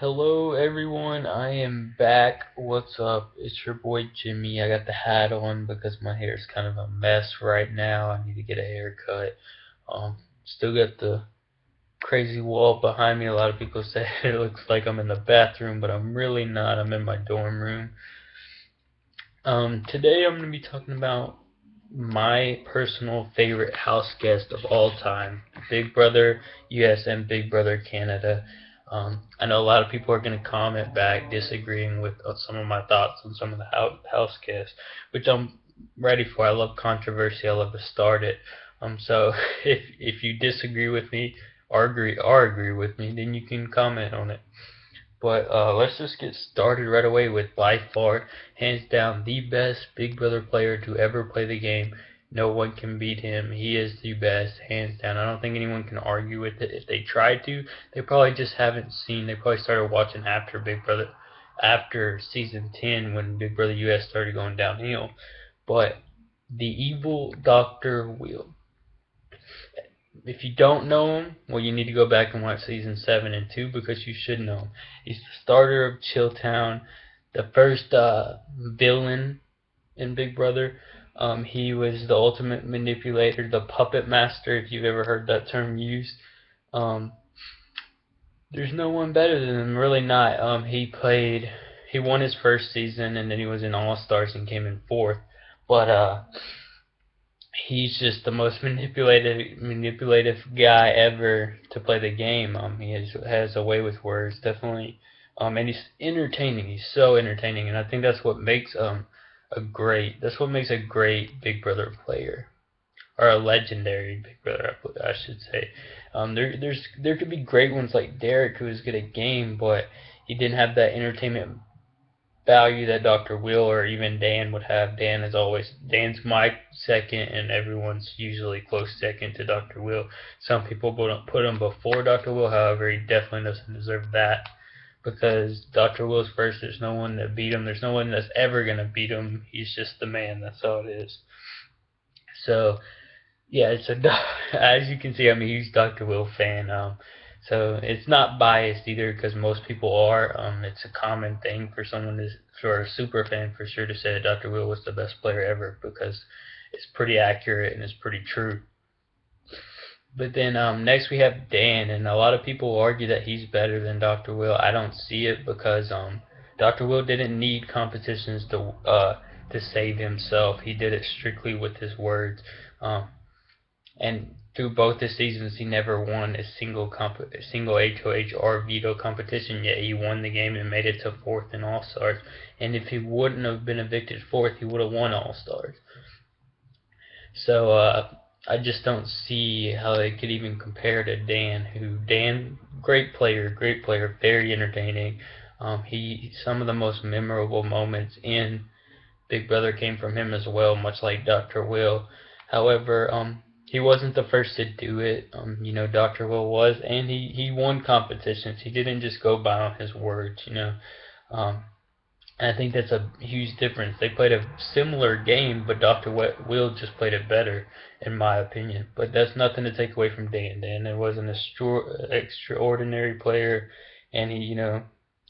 Hello everyone, I am back. What's up? It's your boy Jimmy. I got the hat on because my hair is kind of a mess right now. I need to get a haircut. Still got the crazy wall behind me. A lot of people say it looks like I'm in the bathroom, but I'm really not. I'm in my dorm room. Today I'm going to be talking about my personal favorite house guest of all time, Big Brother US and Big Brother Canada. I know a lot of people are going to comment back disagreeing with some of my thoughts on some of the house guests, which I'm ready for. I love controversy. I love to start it. So if you disagree with me or agree with me, then you can comment on it. But let's just get started right away with by far, hands down, the best Big Brother player to ever play the game. No one can beat him. He is the best, hands down. I don't think anyone can argue with it. If they tried to, they probably just haven't seen. They probably started watching after Big Brother, after season 10 when Big Brother US started going downhill. But the evil Doctor Will. If you don't know him, well, you need to go back and watch season 7 and 2 because you should know him. He's the starter of Chilltown, the first villain in Big Brother. He was the ultimate manipulator, the puppet master, if you've ever heard that term used. Um, there's no one better than him, really not. He won his first season, and then he was in All Stars and came in fourth. But he's just the most manipulative guy ever to play the game. He has a way with words, definitely. And he's entertaining. He's so entertaining, and I think that's what makes a great Big Brother player, or a legendary Big Brother, I should say. There could be great ones like Derek, who was good at game, but he didn't have that entertainment value that Dr. Will or even Dan would have. Dan's my second, and everyone's usually close second to Dr. Will. Some people put him before Dr. Will, however, he definitely doesn't deserve that because Dr. Will's first. There's no one that beat him. There's no one that's ever gonna beat him. He's just the man. That's all it is. So yeah, as you can see, I'm a huge Dr. Will fan. So it's not biased either because most people are. It's a common thing for a super fan for sure to say that Dr. Will was the best player ever because it's pretty accurate and it's pretty true. But then next we have Dan, and a lot of people argue that he's better than Dr. Will. I don't see it because Dr. Will didn't need competitions to save himself. He did it strictly with his words. Um, and through both the seasons, he never won a single HOH or veto competition. Yet he won the game and made it to fourth in All Stars. And if he wouldn't have been evicted fourth, he would have won All Stars. So I just don't see how they could even compare to Dan, great player, very entertaining. He Some of the most memorable moments in Big Brother came from him as well, much like Dr. Will. However, he wasn't the first to do it. Dr. Will was, and he won competitions. He didn't just go by on his words. Um, and I think that's a huge difference. They played a similar game, but Dr. Will just played it better, in my opinion. But that's nothing to take away from Dan. Dan was an extraordinary player, and he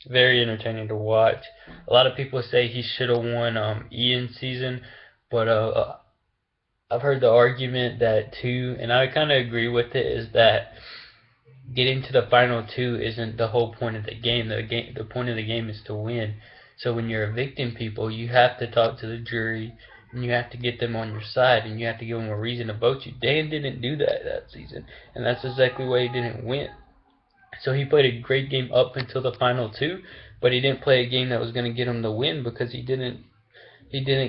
very entertaining to watch. A lot of people say he should have won Ian's season, but I've heard the argument that too, and I kind of agree with it, is that getting to the final two isn't the whole point of the game. The point of the game is to win. So when you're evicting people, you have to talk to the jury, and you have to get them on your side, and you have to give them a reason to vote you. Dan didn't do that season, and that's exactly why he didn't win. So he played a great game up until the final two, but he didn't play a game that was going to get him the win because he didn't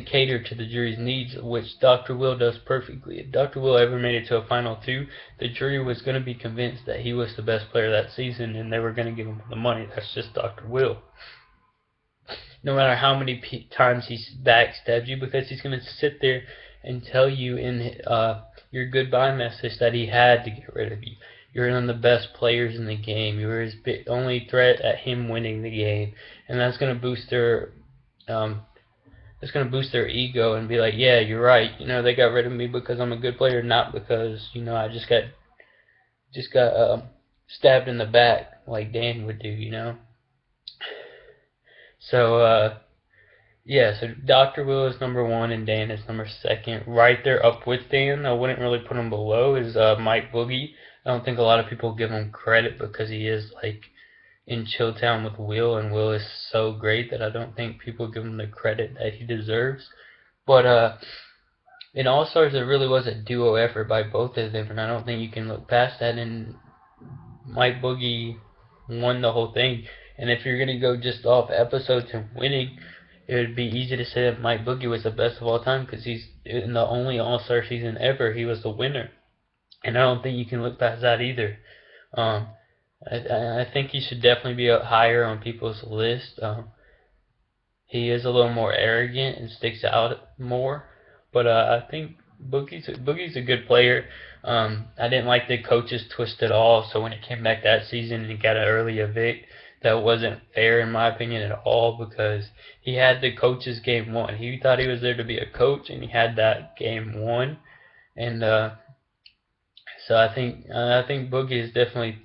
cater to the jury's needs, which Dr. Will does perfectly. If Dr. Will ever made it to a final two, the jury was going to be convinced that he was the best player that season, and they were going to give him the money. That's just Dr. Will. No matter how many times he backstabs you, because he's going to sit there and tell you in your goodbye message that he had to get rid of you. You're one of the best players in the game. You were his only threat at him winning the game, and that's going to boost their ego and be like, yeah, you're right. They got rid of me because I'm a good player, not because I just got stabbed in the back like Dan would do. So yeah, so Dr. Will is number one and Dan is number second. Right there up with Dan, I wouldn't really put him below, is Mike Boogie. I don't think a lot of people give him credit because he is like in Chilltown with Will, and Will is so great that I don't think people give him the credit that he deserves. But in All Stars, it really was a duo effort by both of them, and I don't think you can look past that. And Mike Boogie won the whole thing. And if you're gonna go just off episodes and winning, it would be easy to say that Mike Boogie was the best of all time because he's in the only All Star season ever. He was the winner, and I don't think you can look past that either. Um, I think he should definitely be up higher on people's list. He is a little more arrogant and sticks out more, but I think Boogie's a good player. I didn't like the coaches twist at all. So when it came back that season and he got an early evict, that wasn't fair in my opinion at all because he had the coaches game one. He thought he was there to be a coach and he had that game one. And so I think Boogie is definitely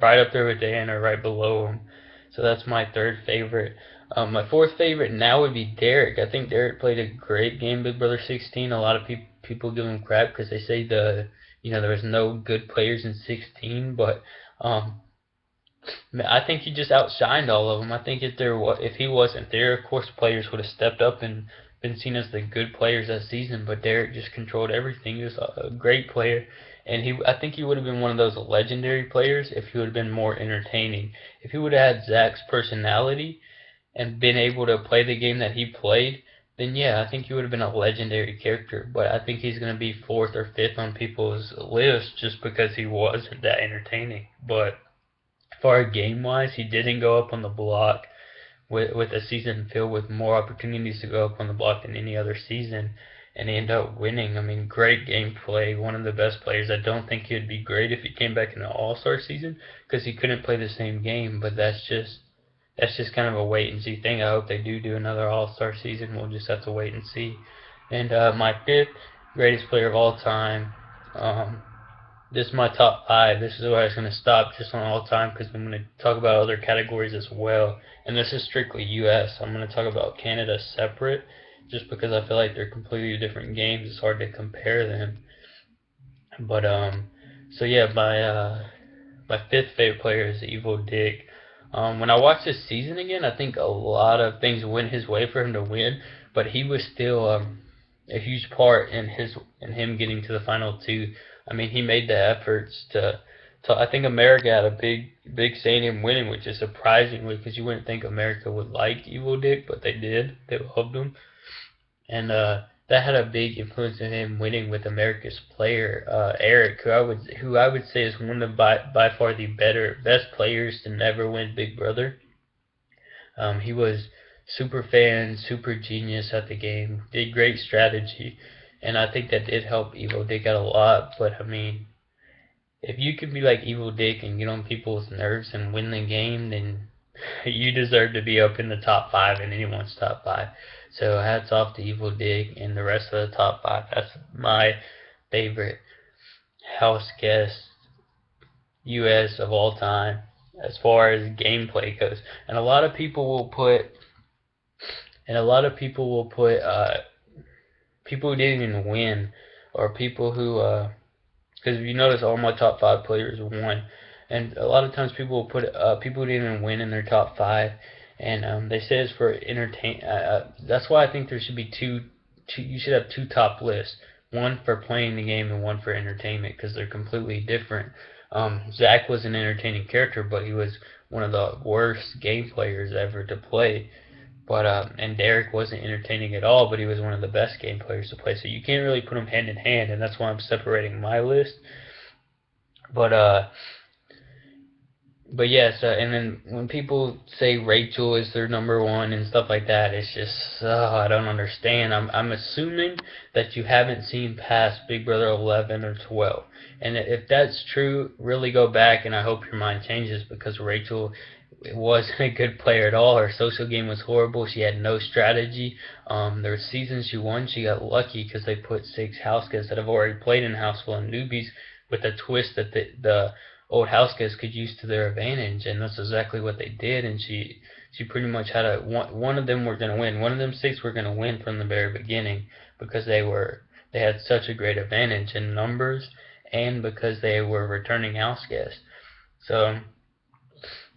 right up there with Dan or right below him. So that's my third favorite. My fourth favorite now would be Derek. I think Derek played a great game, Big Brother 16. A lot of people give him crap because they say there was no good players in 16, but um, I think he just outshined all of them. I think if he wasn't there, of course players would have stepped up and been seen as the good players that season. But Derek just controlled everything. He was a great player, and I think he would have been one of those legendary players if he would have been more entertaining. If he would have had Zach's personality and been able to play the game that he played, then yeah, I think he would have been a legendary character. But I think he's going to be fourth or fifth on people's list just because he wasn't that entertaining. But far game wise, he didn't go up on the block with a season filled with more opportunities to go up on the block than any other season, and he ended up winning. I mean, great gameplay, one of the best players. I don't think he'd be great if he came back in the All Star season because he couldn't play the same game. But that's just kind of a wait and see thing. I hope they do another All Star season. We'll just have to wait and see. And my fifth greatest player of all time. This is my top five. This is where I was going to stop just on all time because I'm going to talk about other categories as well. And this is strictly U.S. I'm going to talk about Canada separate just because I feel like they're completely different games. It's hard to compare them. But so yeah, my fifth favorite player is Evil Dick. When I watched this season again, I think a lot of things went his way for him to win, but he was still a huge part in him getting to the final two. I mean, he made the efforts to. I think America had a big say in him winning, which is surprising because you wouldn't think America would like Evil Dick, but they did. They loved him, and that had a big influence in him winning with America's player Eric, who I would say is one of by far the best players to never win Big Brother. He was super fan, super genius at the game, did great strategy, and I think that did help Evil Dick out a lot. But I mean, if you could be like Evil Dick and get on people's nerves and win the game, then you deserve to be up in the top five in anyone's top five. So hats off to Evil Dick and the rest of the top five. That's my favorite house guest US of all time as far as gameplay goes. And a lot of people will put people who didn't even win or people who because if you notice, all my top five players won, and a lot of times people will put people who didn't even win in their top five, and they say it's for entertain. That's why I think there should be two. You should have two top lists, one for playing the game and one for entertainment, because they're completely different. Zach was an entertaining character, but he was one of the worst game players ever to play. But and Derek wasn't entertaining at all, but he was one of the best game players to play. So you can't really put them hand in hand, and that's why I'm separating my list. But but yes, and then when people say Rachel is their number one and stuff like that, it's just I don't understand. I'm assuming that you haven't seen past Big Brother 11 or 12, and if that's true, really go back, and I hope your mind changes because Rachel wasn't a good player at all. Her social game was horrible. She had no strategy. There were seasons she won. She got lucky because they put 6 house guests that have already played in house full of newbies with a twist that the old Houseguest could use to their advantage, and that's exactly what they did. And she pretty much had a one of them were gonna win. One of them states were gonna win from the very beginning because they had such a great advantage in numbers and because they were returning Houseguests. So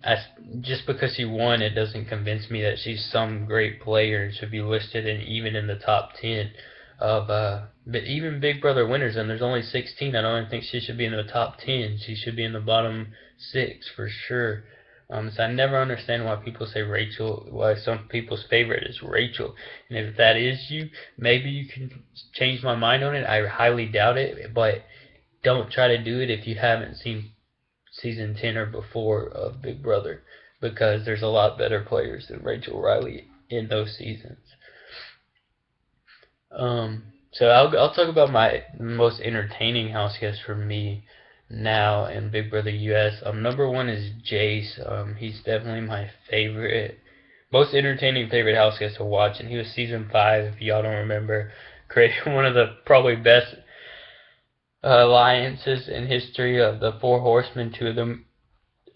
I, just because she won, it doesn't convince me that she's some great player and should be listed in even in the top 10 of but even Big Brother winners. And there's only 16. I don't even think she should be in the top 10. She should be in the bottom 6 for sure. So I never understand why people say Rachel, why some people's favorite is Rachel. And if that is you, maybe you can change my mind on it. I highly doubt it, but don't try to do it if you haven't seen season 10 or before of Big Brother, because there's a lot better players than Rachel Riley in those seasons. So I'll talk about my most entertaining house guest for me now in Big Brother US. Number one is Jace. He's definitely my favorite, most entertaining favorite house guest to watch, and he was season 5. If y'all don't remember, created one of the probably best alliances in history of the Four Horsemen. Two of them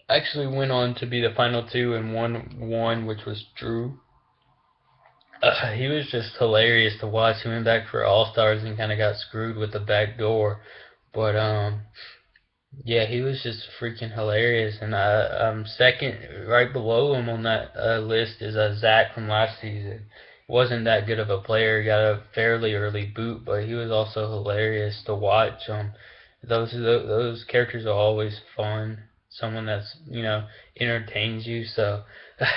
actually went on to be the final two, and one won, which was Drew. He was just hilarious to watch. He went back for All Stars and kind of got screwed with the back door, but yeah, he was just freaking hilarious. And second, right below him on that list is Zach from last season. Wasn't that good of a player. He got a fairly early boot, but he was also hilarious to watch. Those characters are always fun. Someone that's entertains you. So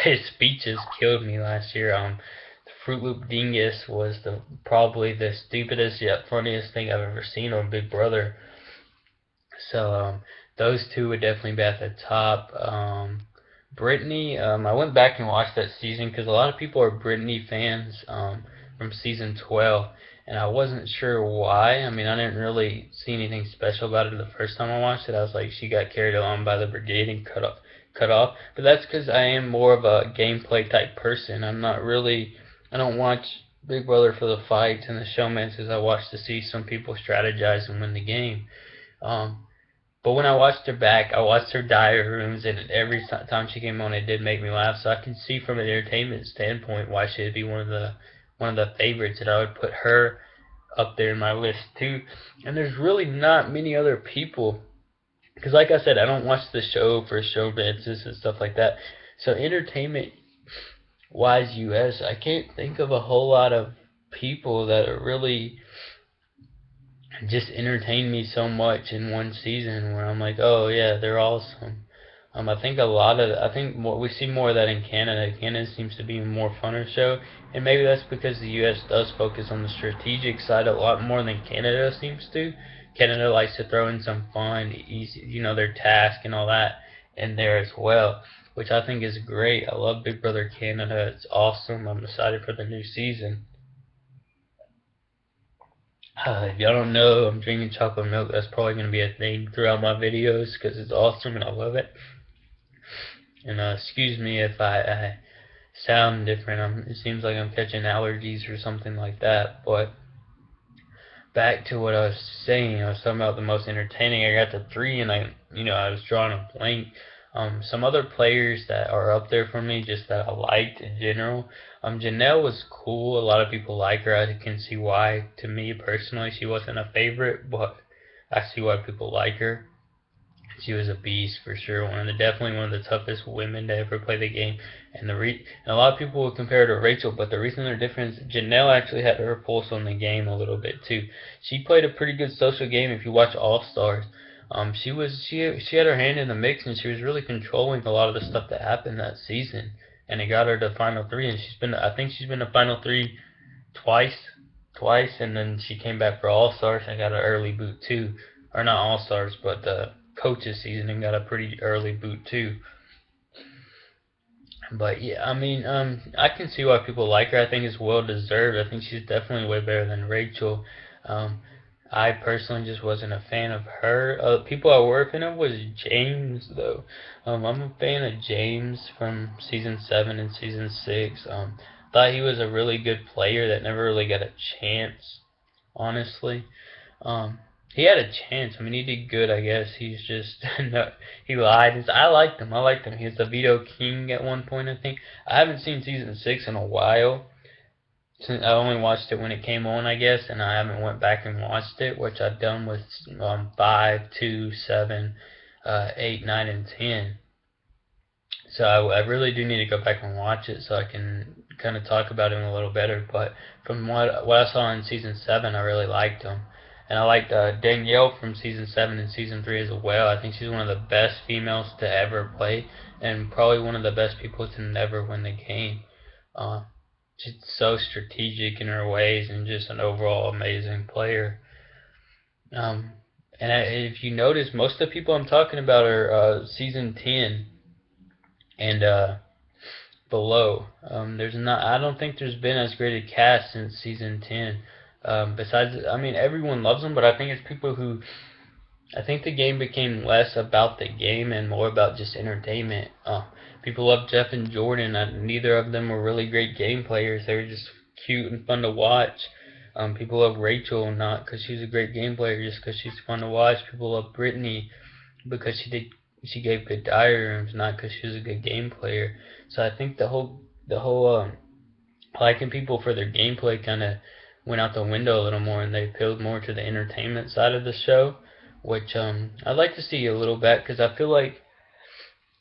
his speeches killed me last year. The Fruit Loop Dingus was probably the stupidest yet funniest thing I've ever seen on Big Brother. So those two would definitely be at the top. Brittany, I went back and watched that season because a lot of people are Brittany fans from season 12, and I wasn't sure why. I mean, I didn't really see anything special about it the first time I watched it. I was like, she got carried along by the brigade and cut off. But that's because I am more of a gameplay type person. I don't watch Big Brother for the fights and the showmances. I watch to see some people strategize and win the game. Um, but when I watched her back, I watched her diary rooms, and every time she came on, it did make me laugh. So I can see from an entertainment standpoint why she'd be one of the favorites, and I would put her up there in my list too. And there's really not many other people, because like I said, I don't watch the show for show dances and stuff like that. So entertainment wise, US, I can't think of a whole lot of people that are really just entertained me so much in one season where I'm like, oh yeah, they're awesome. I think more we see more of that in Canada. Canada seems to be a more funner show, and maybe that's because the U.S. does focus on the strategic side a lot more than Canada seems to. Canada likes to throw in some fun, easy, their task and all that in there as well, which I think is great. I love Big Brother Canada. It's awesome. I'm excited for the new season. If y'all don't know, I'm drinking chocolate milk. That's probably going to be a thing throughout my videos because it's awesome and I love it. And excuse me if I sound different. It seems like I'm catching allergies or something like that. But back to what I was saying, I was talking about the most entertaining. I got to 3, and I was drawing a blank. Some other players that are up there for me, just that I liked in general. Janelle was cool. A lot of people like her. I can see why. To me personally, she wasn't a favorite, but I see why people like her. She was a beast for sure. Definitely one of the toughest women to ever play the game. And a lot of people would compare her to Rachel, but the reason they're different is Janelle actually had her pulse on the game a little bit too. She played a pretty good social game. If you watch All Stars, she had her hand in the mix, and she was really controlling a lot of the stuff that happened that season, and it got her to final 3. And I think she's been to final 3 twice, and then she came back for All Stars and got an early boot too, or not All Stars, but the coaches season, and got a pretty early boot too. But yeah, I mean, I can see why people like her. I think it's well deserved. I think she's definitely way better than Rachel. Um, I personally just wasn't a fan of her. People I were a fan of was James though. I'm a fan of James from season 7 and season 6. Thought he was a really good player that never really got a chance, honestly. Um, He had a chance. I mean, he did good, I guess. He's just no, he lied. I liked him. I liked him. He was the veto king at one point, I think. I haven't seen season 6 in a while. Since I only watched it when it came on, I guess, and I haven't went back and watched it, which I've done with 5, 2, 7, 8, 9, and 10. So I really do need to go back and watch it so I can kind of talk about him a little better. But from what I saw in season 7, I really liked him, and I liked Danielle from season 7 and season 3 as well. I think she's one of the best females to ever play, and probably one of the best people to never win the game. Uh, she's so strategic in her ways and just an overall amazing player. Um, and if you notice, most of the people I'm talking about are season 10 and below. There's not. I don't think there's been as great a cast since season 10. Besides, I mean, everyone loves them, but I think it's people who. I think the game became less about the game and more about just entertainment. People love Jeff and Jordan. Neither of them were really great game players. They were just cute and fun to watch. People love Rachel not because she's a great game player, just because she's fun to watch. People love Brittany because she gave good diagrams, not because she was a good game player. So I think the whole liking people for their gameplay kind of went out the window a little more, and they appealed more to the entertainment side of the show, which I'd like to see a little bit because I feel like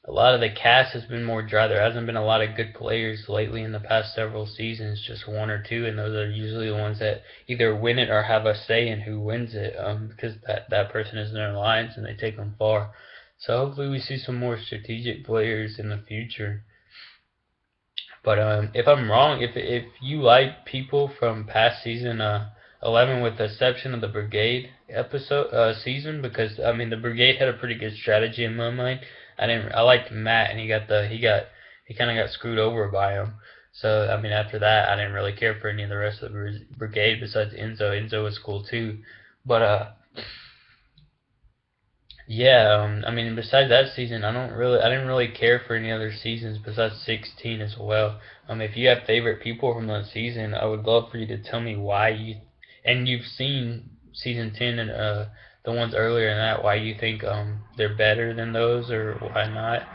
a lot of the cast has been more dry. There hasn't been a lot of good players lately in the past several seasons, just one or two, and those are usually the ones that either win it or have a say in who wins it, because that person is in their alliance and they take them far. So hopefully we see some more strategic players in the future. But if I'm wrong, if you like people from past season 11, with the exception of the Brigade season, because I mean the Brigade had a pretty good strategy in my mind. I liked Matt, and he kind of got screwed over by him. So I mean after that I didn't really care for any of the rest of the Brigade besides Enzo. Enzo was cool too, but yeah, I mean, besides that season, I didn't really care for any other seasons besides 16 as well. If you have favorite people from that season, I would love for you to tell me why and you've seen season 10 and the ones earlier than that, why you think they're better than those or why not.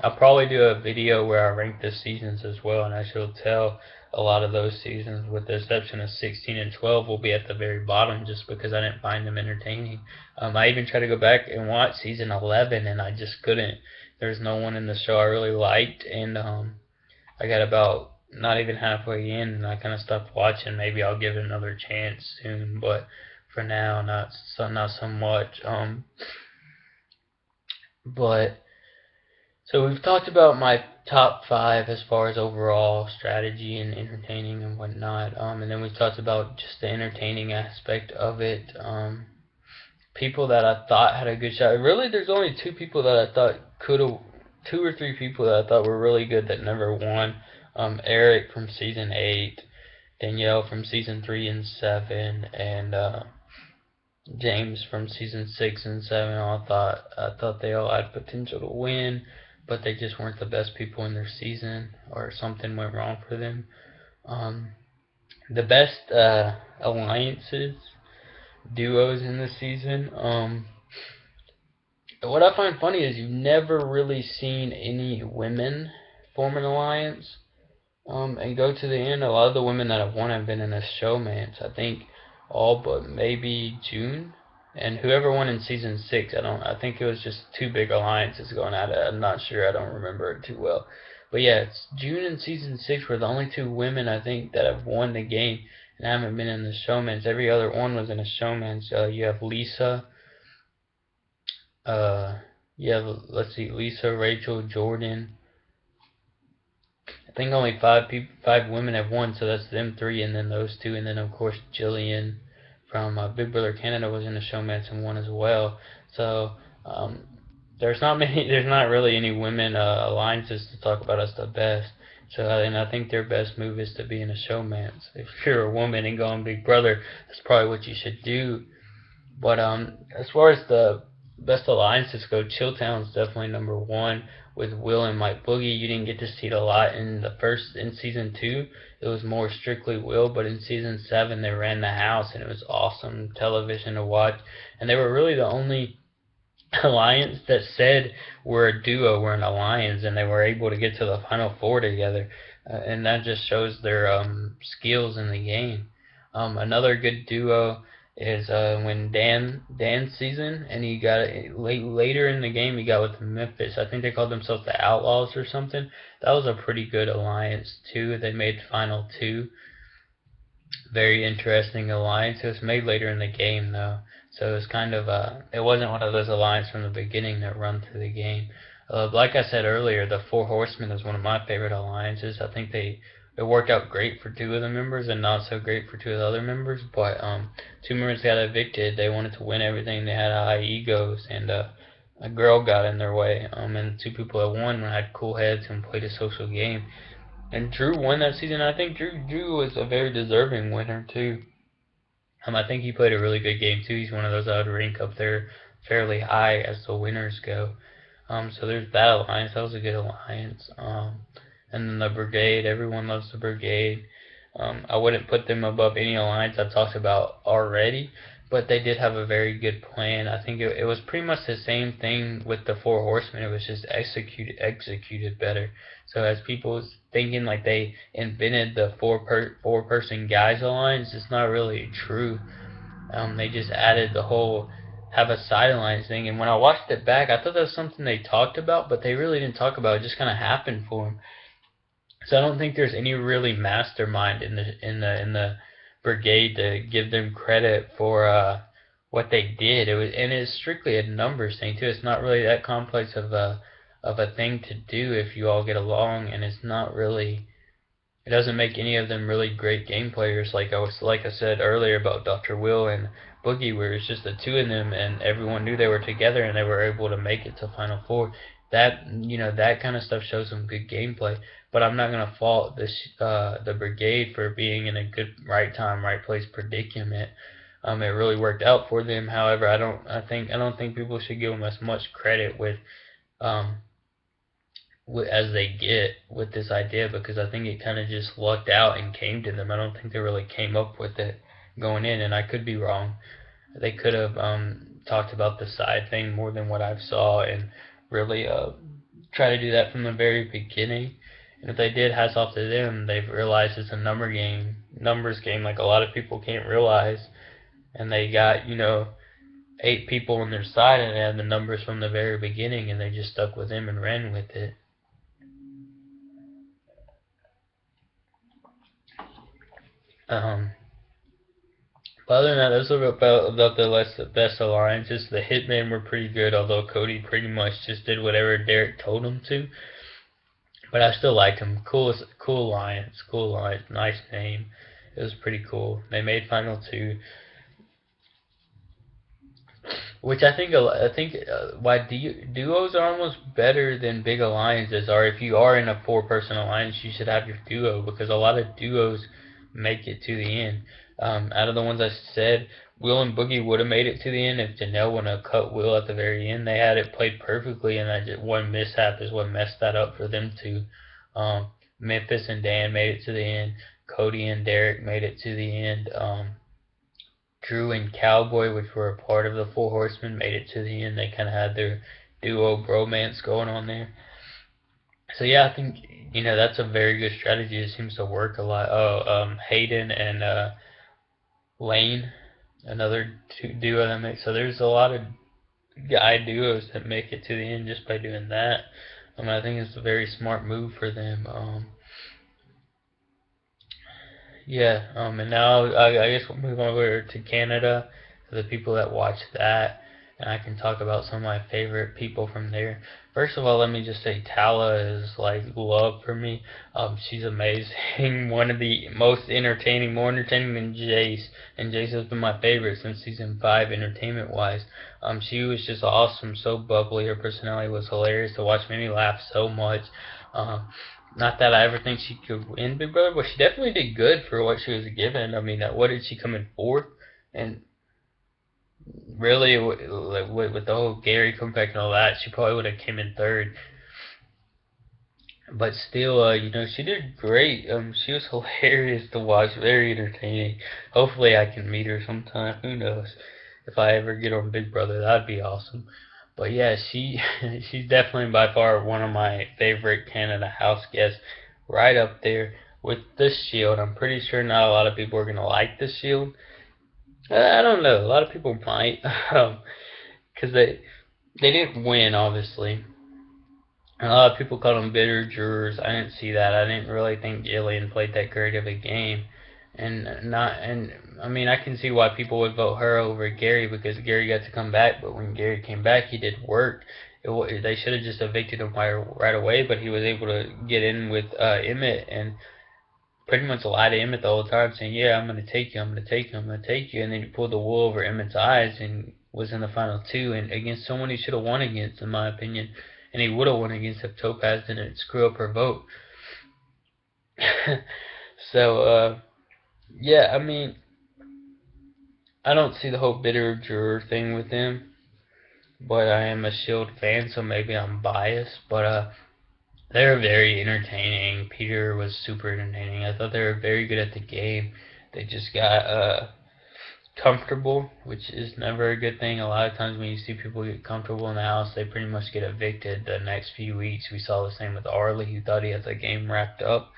I'll probably do a video where I rank the seasons as well, and I shall tell a lot of those seasons, with the exception of 16 and 12, will be at the very bottom just because I didn't find them entertaining. I even tried to go back and watch season 11, and I just couldn't. There's no one in the show I really liked, and I got about not even halfway in, and I kind of stopped watching. Maybe I'll give it another chance soon, but for now, not so much. But so we've talked about my top 5 as far as overall strategy and entertaining and whatnot, and then we've talked about just the entertaining aspect of it. People that I thought had a good shot. Really, there's only 2 people that I thought could have, 2 or 3 people that I thought were really good that never won. Eric from season 8, Danielle from season 3 and 7, and James from season 6 and 7. I thought they all had potential to win, but they just weren't the best people in their season, or something went wrong for them. The best alliances, duos in the season. What I find funny is you've never really seen any women form an alliance and go to the end. A lot of the women that have won have been in a showmance. I think all but maybe June and whoever won in season 6. I think it was just 2 big alliances going at it. I'm not sure. I don't remember it too well. But yeah, it's June and season 6 were the only 2 women I think that have won the game and haven't been in the showmans. Every other one was in a showmans. You have Lisa. Let's see, Lisa, Rachel, Jordan. I think only 5 women have won, so that's them 3, and then those 2, and then of course Jillian from Big Brother Canada was in the showmance and won as well. So there's not really any women alliances to talk about as the best. So and I think their best move is to be in a showmance. If you're a woman and go on Big Brother, that's probably what you should do. But as far as the best alliances go, Chilltown's definitely number 1. with Will and Mike Boogie. You didn't get to see it a lot in season 2. It was more strictly Will, but in season 7 they ran the house and it was awesome television to watch. And they were really the only alliance that said we're a duo, we're an alliance, and they were able to get to the final four together, and that just shows their skills in the game. Another good duo is when Dan's season, and he got later in the game he got with Memphis. I think they called themselves the Outlaws or something. That was a pretty good alliance too. They made final two. Very interesting alliance. It was made later in the game though, so it was kind of it wasn't one of those alliances from the beginning that run through the game. Like I said earlier, the Four Horsemen is one of my favorite alliances. I think it worked out great for two of the members and not so great for two of the other members. But two members got evicted. They wanted to win everything. They had high egos, and a girl got in their way. And two people that won had cool heads and played a social game. And Drew won that season. I think Drew was a very deserving winner too. I think he played a really good game too. He's one of those I would rank up there fairly high as the winners go. So there's that alliance. That was a good alliance. And then the Brigade. Everyone loves the Brigade. I wouldn't put them above any alliance I've talked about already, but they did have a very good plan. I think it was pretty much the same thing with the Four Horsemen. It was just executed better. So as people thinking like they invented the four person guys alliance, it's not really true. They just added the whole have a side alliance thing. And when I watched it back, I thought that was something they talked about, but they really didn't talk about it. It just kind of happened for them. So I don't think there's any really mastermind in the brigade to give them credit for what they did. It's strictly a numbers thing too. It's not really that complex of a thing to do if you all get along, and it's not really. It doesn't make any of them really great game players, like I said earlier about Dr. Will and Boogie, where it's just the two of them, and everyone knew they were together, and they were able to make it to Final Four. That kind of stuff shows some good gameplay. But I'm not gonna fault the Brigade for being in a good right time, right place predicament. It really worked out for them. However, I don't think people should give them as much credit um, as they get with this idea, because I think it kind of just lucked out and came to them. I don't think they really came up with it going in, and I could be wrong. They could have talked about the side thing more than what I've saw, and really try to do that from the very beginning. And if they did, hats off to them. They've realized it's a numbers game, like a lot of people can't realize. And they got 8 people on their side, and they had the numbers from the very beginning, and they just stuck with them and ran with it. But other than that, those are about the best alliances. The Hitmen were pretty good, although Cody pretty much just did whatever Derek told him to. But I still liked him. Cool alliance, nice name. It was pretty cool. They made Final 2, which I think why duos are almost better than big alliances are. If you are in a 4-person alliance, you should have your duo, because a lot of duos make it to the end. Out of the ones I said, Will and Boogie would have made it to the end if Janelle wouldn't have cut Will at the very end. They had it played perfectly, and that just one mishap is what messed that up for them two. Memphis and Dan made it to the end. Cody and Derek made it to the end. Drew and Cowboy, which were a part of the Four Horsemen, made it to the end. They kind of had their duo bromance going on there. So yeah, I think that's a very good strategy. It seems to work a lot. Hayden and Lane, another duo that makes. So there's a lot of guy duos that make it to the end just by doing that. I think it's a very smart move for them. And now I guess we'll move over to Canada for the people that watch that, and I can talk about some of my favorite people from there. First of all, let me just say Tala is like love for me. She's amazing. One of the most entertaining, more entertaining than Jace, and Jace has been my favorite since season 5, entertainment-wise. She was just awesome, so bubbly. Her personality was hilarious to watch, made me laugh so much. Not that I ever think she could win Big Brother, but she definitely did good for what she was given. I mean, what did she come in 4th? And really, with the whole Gary comeback and all that, she probably would have came in 3rd. but still, she did great. She was hilarious to watch, very entertaining. Hopefully, I can meet her sometime. Who knows? If I ever get on Big Brother, that'd be awesome. But yeah, she's definitely by far one of my favorite Canada house guests, right up there with the Shield. I'm pretty sure not a lot of people are gonna like the Shield. I don't know. A lot of people might, because they didn't win, obviously. A lot of people called them bitter jurors. I didn't see that. I didn't really think Jillian played that great of a game, and I mean I can see why people would vote her over Gary because Gary got to come back. But when Gary came back, he did work. They should have just evicted him right away, but he was able to get in with Emmett and pretty much lied to Emmett the whole time, saying, "Yeah, I'm gonna take you, I'm gonna take you, I'm gonna take you," and then he pulled the wool over Emmett's eyes and was in the final two, and against someone he should have won against, in my opinion, and he would have won against if Topaz didn't screw up her vote. So, yeah, I mean, I don't see the whole bitter juror thing with him, but I am a Shield fan, so maybe I'm biased, but they're very entertaining. Peter was super entertaining. I thought they were very good at the game. They just got comfortable, which is never a good thing. A lot of times when you see people get comfortable in the house, they pretty much get evicted the next few weeks. We saw the same with Arlie, who thought he had the game wrapped up.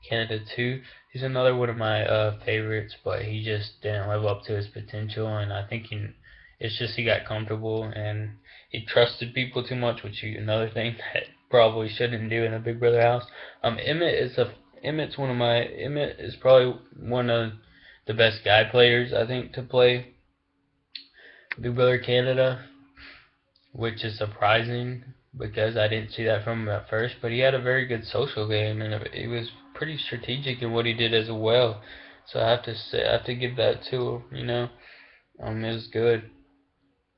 Canada 2, he's another one of my favorites, but he just didn't live up to his potential, and I think it's just he got comfortable and he trusted people too much, which is another thing that probably shouldn't do in a Big Brother house. Emmett is probably one of the best guy players I think to play Big Brother Canada, which is surprising because I didn't see that from him at first. But he had a very good social game and he was pretty strategic in what he did as well. So I have to give that to him. It was good.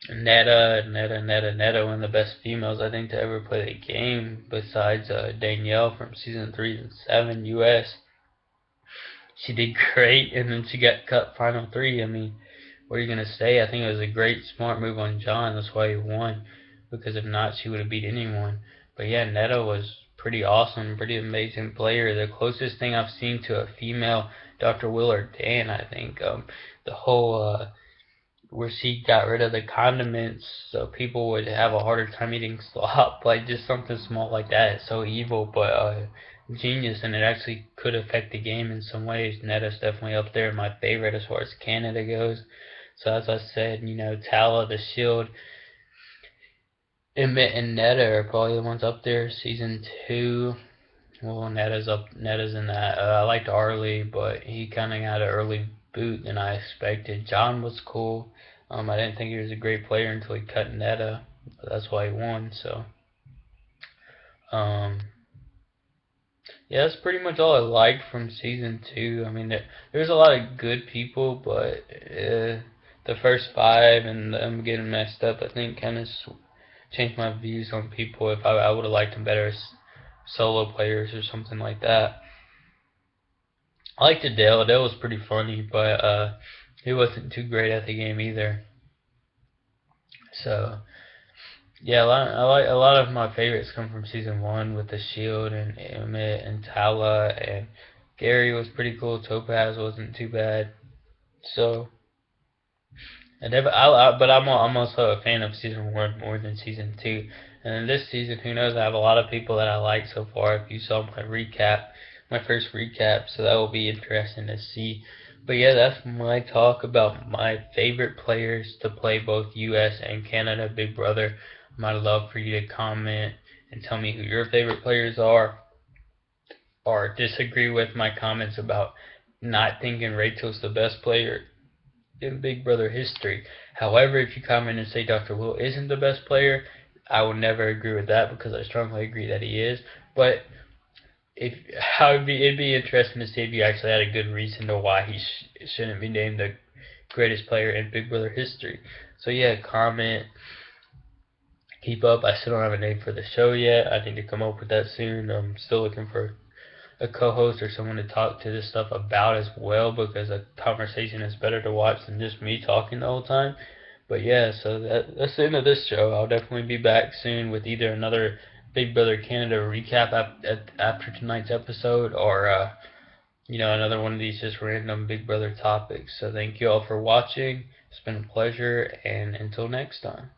Netta, one of the best females I think to ever play the game, besides Danielle from season 3 and 7 US. She did great, and then she got cut final three. I mean, what are you gonna say? I think it was a great, smart move on John. That's why he won, because if not, she would have beat anyone. But yeah, Netta was pretty awesome, pretty amazing player. The closest thing I've seen to a female Dr. Willard Dan, I think. The whole where she got rid of the condiments so people would have a harder time eating slop, like just something small like that. It's so evil, but genius, and it actually could affect the game in some ways. Netta's definitely up there, my favorite as far as Canada goes. So as I said, Tala, the Shield, Emmett, and Netta are probably the ones up there. Season 2, well, Netta's in that. I liked Arlie, but he kind of got an early boot than I expected. John was cool. I didn't think he was a great player until he cut Netta, but that's why he won. So, yeah, that's pretty much all I liked from season 2. I mean, there's a lot of good people, but the first 5 and them getting messed up, I think, kind of changed my views on people. If I would have liked them better as solo players or something like that. I liked Adele. Adele was pretty funny, but he wasn't too great at the game either. So yeah, a lot of my favorites come from season 1 with the Shield and Emmett and Tala, and Gary was pretty cool. Topaz wasn't too bad. So but I'm also a fan of season 1 more than season 2. And then this season, who knows? I have a lot of people that I like so far. If you saw my first recap, so that will be interesting to see. But yeah, that's my talk about my favorite players to play both U.S. and Canada Big Brother. I'd love for you to comment and tell me who your favorite players are, or disagree with my comments about not thinking Rachel's the best player in Big Brother history. However, if you comment and say Dr. Will isn't the best player, I will never agree with that because I strongly agree that he is. But it'd be interesting to see if you actually had a good reason to why he shouldn't be named the greatest player in Big Brother history. So yeah, comment, keep up. I still don't have a name for the show yet. I need to come up with that soon. I'm still looking for a co-host or someone to talk to this stuff about as well, because a conversation is better to watch than just me talking the whole time. But yeah, so that's the end of this show. I'll definitely be back soon with either another Big Brother Canada recap after tonight's episode, or another one of these just random Big Brother topics. So thank you all for watching. It's been a pleasure, and until next time.